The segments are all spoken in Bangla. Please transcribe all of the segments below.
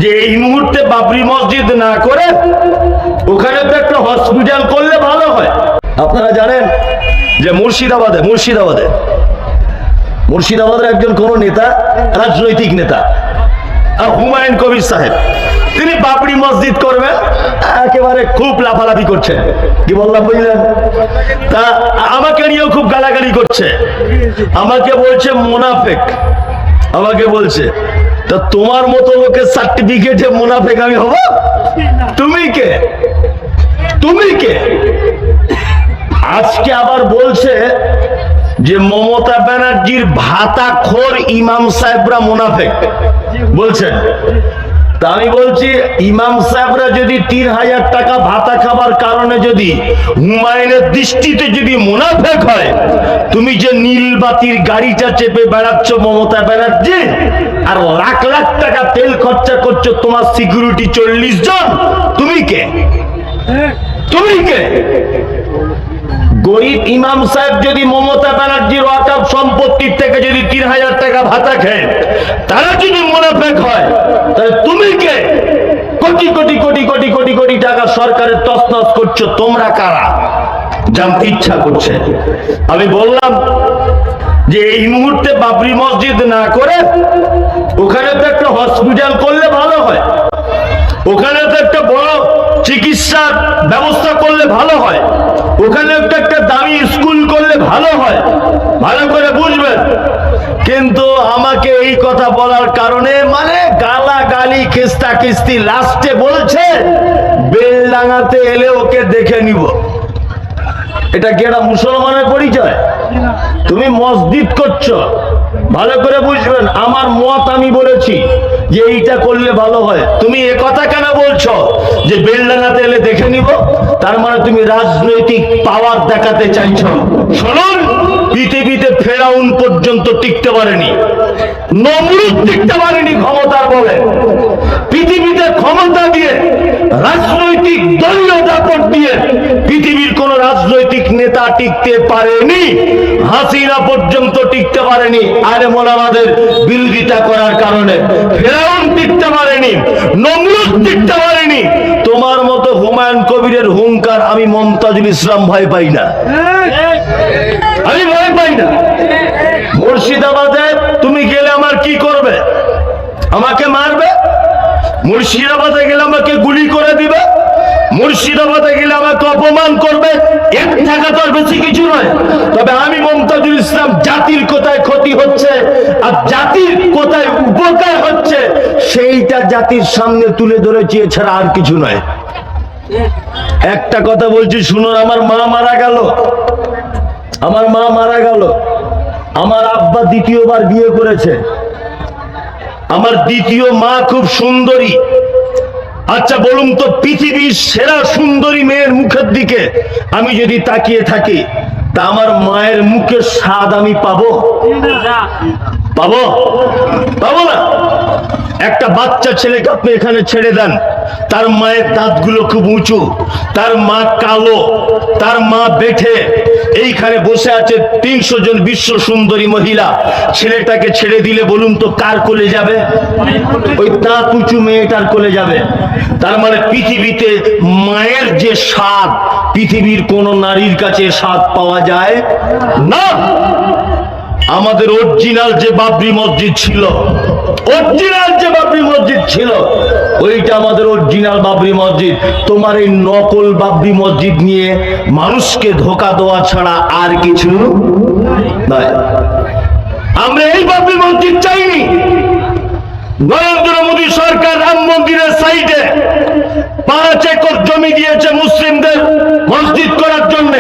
যে এই মুহূর্তে বাবরি মসজিদ না করে ওখানে তো একটা হসপিটাল করলে ভালো হয়। আপনারা জানেন যে মুর্শিদাবাদের একজন কোন নেতা, রাজনৈতিক নেতা হুমায়ুন কবির সাহেব, তিনি বাবরি মসজিদ করবেন, একেবারে খুব লাফালাফি করছেন। কি বললাম বুঝলেন? তা আমাকে নিয়েও খুব গালাগালি করছে, আমাকে বলছে মুনাফেক, আমাকে বলছে তা তোমার মতো লোকের সার্টিফিকেটে মুনাফেক আমি হব? তুমি কে? আজকে আবার বলছে যে মমতা ব্যানার্জির ভাতাখোর ইমাম সাহেবরা মুনাফেক বলছেন। তা আমি বলছি, ইমাম সাহেবরা যদি 3000 টাকা ভাতা খাবার কারণে যদি হুমায়ুনের দৃষ্টিতে যদি মুনাফেক হয়, তুমি যে নীলবাতির গাড়িটা চেপে বেড়াচ্ছ মমতা ব্যানার্জি, আর লাখ লাখ টাকা তেল খরচা করছো, তোমার সিকিউরিটি 40 জন, তুমি কে? গরিব ইমাম সাহেব যদি মমতা ব্যানার্জির ওয়াকফ সম্পত্তির থেকে যদি 3000 টাকা ভাতা খায়, তারা যদি মুনাফেক হয়, তাহলে তুমি কে? কোটি কোটি কোটি কোটি কোটি কোটি টাকা সরকারের তছনছ করছো, তোমরা কারা? জানতে ইচ্ছা করছে। আমি বললাম যে এই মুহূর্তে বাবরি মসজিদ না করে ওখানে তো একটা হসপিটাল করলে ভালো হয়, ওখানে তো একটা বড় চিকিৎসার ব্যবস্থা করলে ভালো হয়, ওখানে একটা দামি স্কুল করলে ভালো হয়, ভালো করে বুঝবেন। কিন্তু আমাকে এই কথা বলার কারণে মানে গালাগালি খিস্তা খিস্তি, লাস্টে বলছে বেলডাঙ্গাতে এলে ওকে দেখে নিব। এটা কি একটা মুসলমানের পরিচয়? তুমি মসজিদ করছো, ভালো করে বুঝবেন। আমার মত আমি বলেছি যে এইটা করলে ভালো হয়, তুমি এ কথা কেন বলছো যে বেলডাঙ্গাতে এলে দেখে নিব? তার মানে তুমি রাজনৈতিক পাওয়ার দেখাতে চাইছো। শুনুন, পৃথিবীতে ফেরাউন পর্যন্ত টিকতে পারেনি, নমরুদ টিকতে পারেনি ক্ষমতার বলে। পৃথিবীতে ক্ষমতা দিয়ে, রাজনৈতিক দলীয় দাপট দিয়ে পৃথিবীর কোন রাজনৈতিক নেতা টিকতে পারেনি, হাসিনা পর্যন্ত টিকতে পারেনি। আরে মোলামাদের বিরোধিতা করার কারণে ফেরাউন টিকতে পারেনি, নমরুদ টিকতে পারেনি। তোমার মতো হুমায়ুন কবিরের হুঙ্কার আমি মমতাজুল ইসলাম ভয় পাই না, আমি ভয় পাই না। মুর্শিদাবাদে তুমি গেলে আমার কি করবে? আমাকে মারবে। মুর্শিদাবাদে গেলে আমাকে গুলি করে দিবে। মুর্শিদাবাদে গেলে আমাকে অপমান করবে। এর থেকে তো আর বেশি কিছু নয়। তবে আমি মমতাজুল ইসলাম জাতির কোথায় ক্ষতি হচ্ছে আর জাতির কোথায় উপকার হচ্ছে সেইটা জাতির সামনে তুলে ধরেছি, এছাড়া আর কিছু নয়। একটা কথা বলছি শুনুন, আমার মা মারা গেল, আমার আব্বা দ্বিতীয়বার বিয়ে করেছে। আমার দ্বিতীয় মা খুব সুন্দরী। আচ্ছা বলুন তো, পৃথিবীর সেরা সুন্দরী মেয়ের মুখের দিকে আমি যদি তাকিয়ে থাকি, তা আমার মায়ের মুখের স্বাদ আমি পাবো না? একটা বাচ্চা ছেলেকে আপনি এখানে ছেড়ে দেন, তার মায়ের দাঁতগুলো খুব উঁচু, তার মা কালো, তার মা বেঠে, এইখানে বসে আছে 300 জন বিশ্ব সুন্দরী মহিলা। ছেলেটাকে ছেড়ে দিলে বলুন তো কার কোলে যাবে? ওই দাঁত উঁচু মেয়েটার কোলে যাবে। তার মানে পৃথিবীতে মায়ের যে স্বাদ, পৃথিবীর কোন নারীর কাছে স্বাদ পাওয়া যায় না। আমাদের অরিজিনাল যে বাবরি মসজিদ ছিল, ওইটা আমাদের অরিজিনাল বাবরি মসজিদ। তোমার এই নকল বাবরি মসজিদ নিয়ে মানুষকে ধোঁকা দেওয়া ছাড়া আর কিছু নয়। আমরা এই বাবরি মসজিদ চাইনি। নরেন্দ্র মোদী সরকার রাম মন্দিরের সাইডে 5 একর জমি দিয়েছে মুসলিমদের মসজিদ করার জন্য।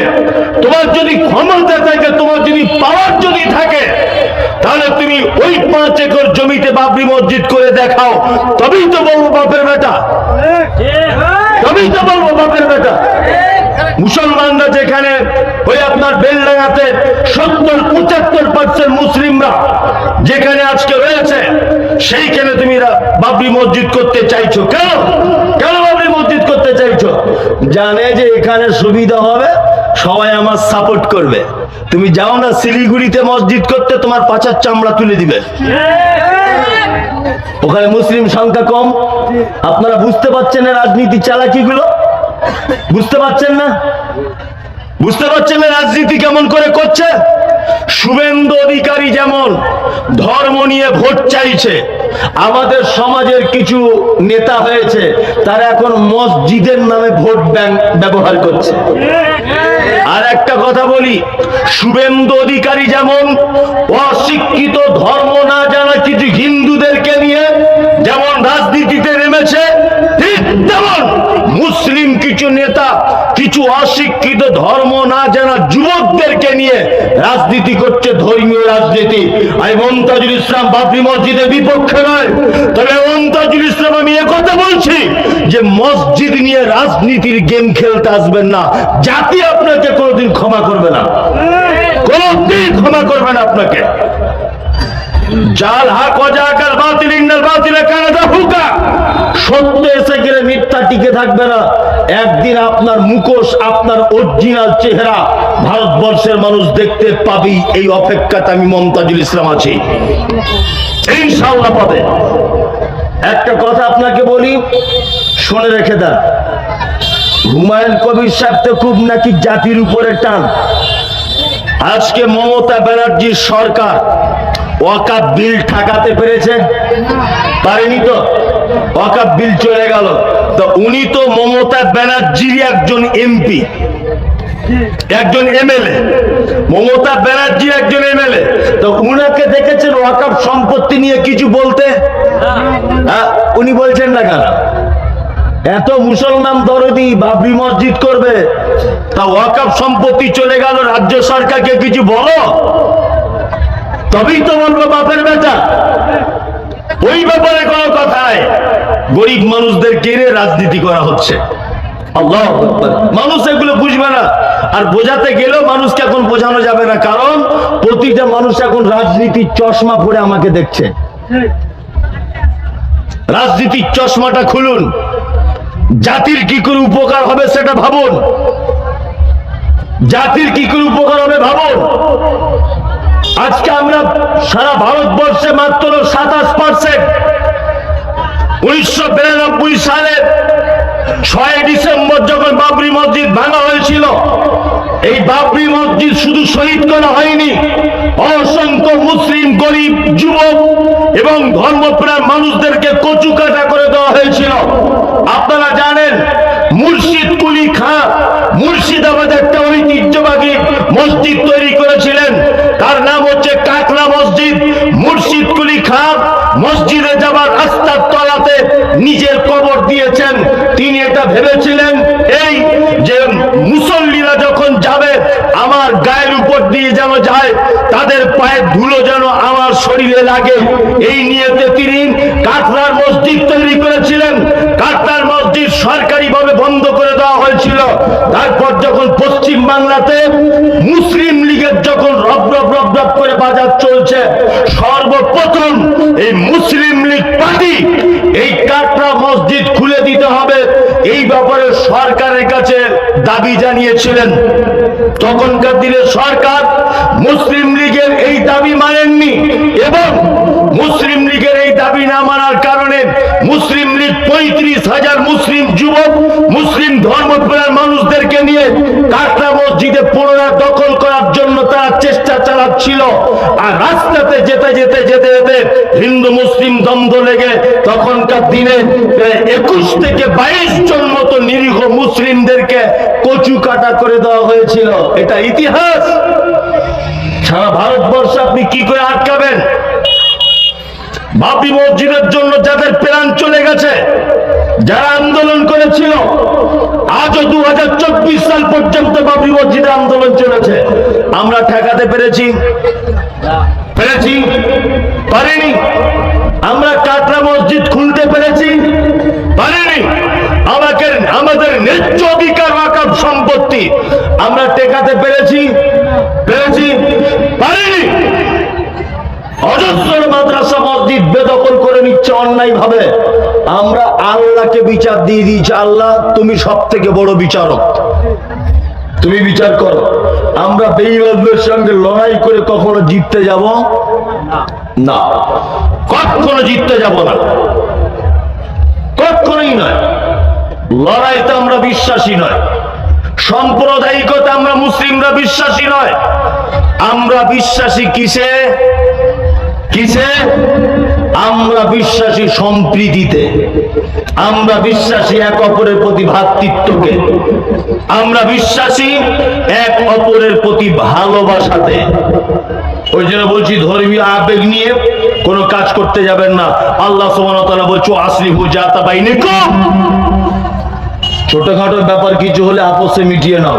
তোমার যদি ক্ষমতা থাকে, তোমার যদি পাওয়ার যদি থাকে, তাহলে তুমি ওই 5 একর জমিতে বাবরি মসজিদ করে দেখাও, তবেই তো বলবো বাপের বেটা। মুসলমানরা যেখানে ওই আপনার বেলডাঙ্গাতে 70-75% মুসলিমরা যেখানে আজকে রয়েছে, সেইখানে তুমি বাবরি মসজিদ করতে চাইছো কেন? বাবরি মসজিদ করতে চাইছো? জানে যে এখানে সুবিধা হবে, সবাই আমার সাপোর্ট করবে। তুমি যাও না শিলিগুড়িতে মসজিদ করতে, তোমার পাছার চামড়া তুলে দিবে। ওখানে মুসলিম সংখ্যা কম। আপনারা বুঝতে পারছেন না রাজনীতি চালাকিগুলো? বুঝতে পারছেন না? বুঝতে পারছেন না রাজনীতি কেমন করে করছে? শুভেন্দু অধিকারী যেমন ধর্ম নিয়ে ভোট চাইছে, আমাদের সমাজের কিছু নেতা হয়েছে তারা এখন মসজিদের নামে ভোট ব্যাংক ব্যবহার করছে। আর একটা কথা বলি, শুভেন্দু অধিকারী যেমন অশিক্ষিত ধর্ম না জানা কিছু হিন্দুদেরকে নিয়ে যেমন রাজনীতিতে নেমেছে, ঠিক তেমন মুসলিম কিছু নেতা কিছু অশিক্ষিত ধর্ম না জানা যুবকদেরকে নিয়ে রাজনীতি করছে, ধর্মীয় রাজনীতি। আমি মমতাজুল ইসলাম বাবরি মসজিদের বিপক্ষে নয়, তবে মমতাজুল ইসলাম আমি একথা বলছি যে মসজিদ নিয়ে রাজনীতির গেম খেলতে আসবেন না। জাতি আপনাকে কোনোদিন ক্ষমা করবে না, কোনোদিন ক্ষমা করবে না আপনাকে। জাল হক ওয়াজাকাল বাতিল ইন্নাল বাতিলা কানা যাহুকা। সত্য এসে গেলে মিথ্যা টিকে থাকবে না। একদিন আপনার মুখোশ, আপনার অরিজিনাল চেহারা ভারতবর্ষের মানুষ দেখতে পাবি, এই অপেক্ষাতে আমি মমতাজুল ইসলাম আছি, ইনশাআল্লাহ পাবে। একটা কথা আপনাকে বলি, শুনে রেখে দেন। হুমায়ুন কবির সাহেব তো খুব নাকি জাতির উপরে টান। আজকে মমতা ব্যানার্জির সরকার ওয়াকাফ বিল ঠেকাতে পেরেছে? পারেনি তো। ওয়াকাফ বিল চলে গেল, তো উনি তো মমতা ব্যানার্জির একজন এমপি, একজন এমএলএ, মমতা ব্যানার্জি একজন এমএলএ, তো উনাকে দেখেছেন ওয়াকাফ সম্পত্তি নিয়ে কিছু বলতে? উনি বলছেন না কেন? এত মুসলমান দরদি বাবরি মসজিদ করবে, তা ওয়াকাফ সম্পত্তি চলে গেল, রাজ্য সরকারকে কিছু বলো, তবেই তো বলবো বাপের বেটা। ওই ব্যাপারে কোনো কথা নাই। গরিব মানুষদের কেড়ে রাজনীতি করা হচ্ছে। আল্লাহু আকবার। মানুষ এগুলো বুঝবে না, আর বোঝাতে গেলেও মানুষকে এখন বোঝানো যাবে না, কারণ প্রতিটা মানুষ এখন রাজনীতির চশমা পরে আমাকে দেখছে। রাজনীতির চশমাটা খুলুন, জাতির কি করে উপকার হবে সেটা ভাবুন, জাতির কি করে উপকার হবে ভাবুন। আজকে আমরা সারা ভারতবর্ষে মাত্র 27%। 1992 সালের 6 ডিসেম্বর যখন বাবরি মসজিদ ভাঙা হয়েছিল, এই বাবরি মসজিদ শুধু শহীদ করা হয়নি, অসংখ্য মুসলিম গরিব যুবক এবং ধর্মপ্রাণ মানুষদেরকে কচুকাটা করে দেওয়া হয়েছিল। আপনারা জানেন মুর্শিদ কুলি খাঁ মুর্শিদাবাদে একটা ঐতিহ্যবাহী মসজিদ তৈরি করেছিলেন, তার নাম হচ্ছে কাকলা মসজিদ। মুর্শিদ কুলি খাঁ মসজিদে যাবার রাস্তার তলাতে নিজের কবর দিয়েছেন। তিনি এটা ভেবেছিলেন এই যে মুসল্লিরা যখন যাবে আমার গায়ের উপর দিয়ে যেন যায়, তাদের পায়ের ধুলো যেন আমার শরীরে লাগে, এই নিয়েতে তিনি কাকলার মসজিদ তৈরি করেছিলেন। কাকলার মসজিদ সরকারিভাবে বন্ধ করে দেওয়া হয়েছিল। তারপর যখন পশ্চিম বাংলাতে মুসলিম লীগের যখন রব রব রব রব করে বাজার চলছে, সর্বপ্রথম এই মুসলিম লীগ পার্টি এই কাকলা মসজিদ খুলে দিতে হবে, এই ব্যাপারে সরকারের কাছে দাবি জানিয়েছিলেন। তখনকার দিনে সরকার মুসলিম লীগের এই দাবি মানেননি, এবং মুসলিম লীগের এই দাবি না মানার কারণে মুসলিম লীগ 35,000 মুসলিম যুবক, মুসলিম ধর্মপ্রাণ মানুষদেরকে নিয়ে কাকলা মসজিদে পুনরায় দখল করার জন্য তারা চেষ্টা চালাচ্ছিল। আর রাস্তাতে যেতে যেতে যেতে যেতে হিন্দু মুসলিম দ্বন্দ্ব লেগে তখনকার দিনে 21 থেকে 22 জন মতো নিরীহ মুসলিমদেরকে কচু কাটা করে দেওয়া হয়েছিল। এটা ইতিহাস। সারা ভারতবর্ষ আপনি কি করে আটকাবেন? বাবরি মসজিদের জন্য যাদের প্রাণ চলে গেছে, যারা আন্দোলন করেছিল, আজও 2024 সাল পর্যন্ত বাবরি মসজিদে আন্দোলন চলেছে। আমরা ঠেকাতে পেরেছি? পেরেছি? পারিনি। আমরা কাকলা মসজিদ খুলতে পেরেছি? পারিনি। আমাদের ন্যায্য অধিকার ওয়াকফ সম্পত্তি আমরা টেকাতে পেরেছি? পেরেছি? পারিনি। অজস্র মাদ্রাসা মসজিদ বেদখল করে নিচ্ছে অন্যায় ভাবে। আমরা আল্লাহকে বিচার দিয়ে দিয়েছি, আল্লাহ তুমি সব থেকে বড় বিচারক, তুমি বিচার করো। আমরা বেঈমানদের সঙ্গে লড়াই করে কখনো জিততে যাব না। কখনো জিততে যাব না, কখনোই নয়। লড়াইতে আমরা বিশ্বাসী নয়, সাম্প্রদায়িকতা আমরা মুসলিমরা বিশ্বাসী নয়। আমরা বিশ্বাসী কিসে? কিসে? আমরা বিশ্বাসী সম্প্রীতিতে, আমরা বিশ্বাসী এক অপরের প্রতি ভ্রাতৃত্বকে, আমরা বিশ্বাসী এক অপরের প্রতি ভালোবাসাতে। ওই জন্য বলছি ধর্মীয় আবেগ নিয়ে কোনো কাজ করতে যাবেন না। আল্লাহ সুবহানাহু ওয়া তাআলা বলছো আসলিহু যাতা বাইনিকুম, ছোটখাটো ব্যাপার কিছু হলে আপসে মিটিয়ে নাও।